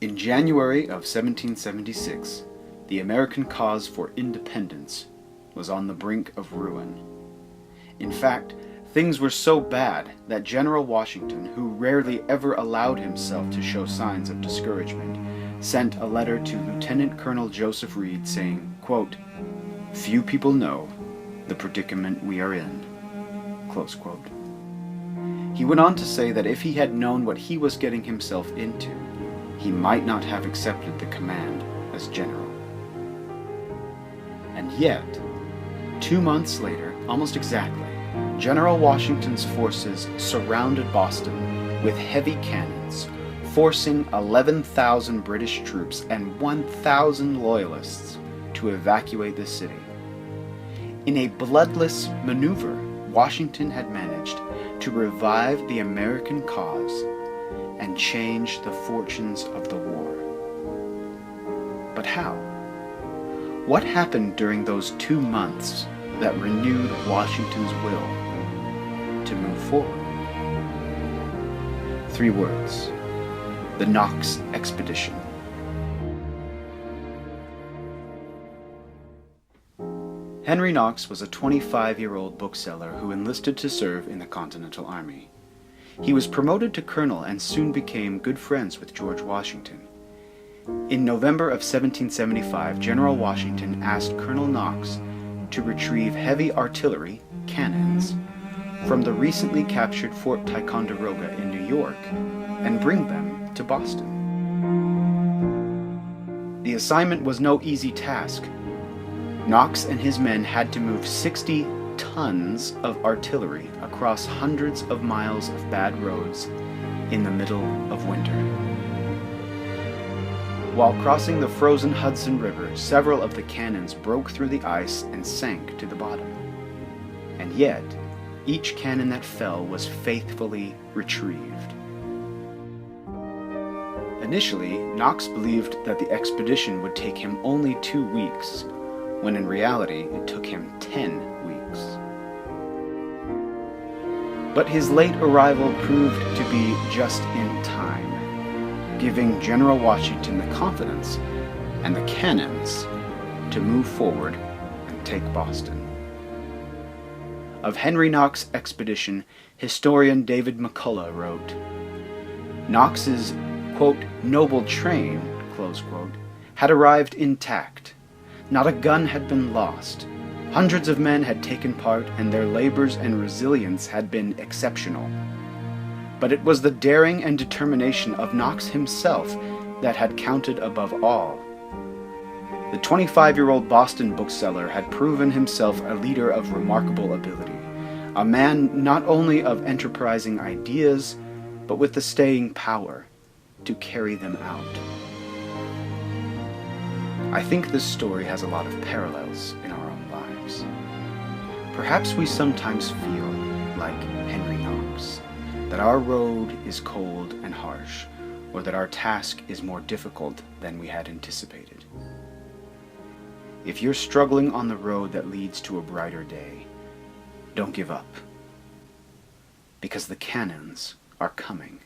In January of 1776, the American cause for independence was on the brink of ruin. In fact, things were so bad that General Washington, who rarely ever allowed himself to show signs of discouragement, sent a letter to Lieutenant Colonel Joseph Reed saying, quote, "Few people know the predicament we are in." Close quote. He went on to say that if he had known what he was getting himself into, he might not have accepted the command as general. And yet, 2 months later, almost exactly, General Washington's forces surrounded Boston with heavy cannons, forcing 11,000 British troops and 1,000 loyalists to evacuate the city. In a bloodless maneuver, Washington had managed to revive the American cause and change the fortunes of the war. But how? What happened during those 2 months that renewed Washington's will to move forward? 3 words: the Knox Expedition. Henry Knox was a 25-year-old bookseller who enlisted to serve in the Continental Army. He was promoted to colonel and soon became good friends with George Washington. In November of 1775, General Washington asked Colonel Knox to retrieve heavy artillery, cannons, from the recently captured Fort Ticonderoga in New York and bring them to Boston. The assignment was no easy task. Knox and his men had to move 60 tons of artillery across hundreds of miles of bad roads in the middle of winter. While crossing the frozen Hudson River, several of the cannons broke through the ice and sank to the bottom. And yet, each cannon that fell was faithfully retrieved. Initially, Knox believed that the expedition would take him only 2 weeks, when in reality it took him 10 weeks. But his late arrival proved to be just in time, giving General Washington the confidence and the cannons to move forward and take Boston. Of Henry Knox's expedition, historian David McCullough wrote, "Knox's, quote, noble train," close quote, had arrived intact. Not a gun had been lost. Hundreds of men had taken part, and their labors and resilience had been exceptional. But it was the daring and determination of Knox himself that had counted above all. The 25-year-old Boston bookseller had proven himself a leader of remarkable ability, a man not only of enterprising ideas, but with the staying power to carry them out. I think this story has a lot of parallels in our own lives. Perhaps we sometimes feel like Henry Knox, that our road is cold and harsh, or that our task is more difficult than we had anticipated. If you're struggling on the road that leads to a brighter day, don't give up, because the cannons are coming.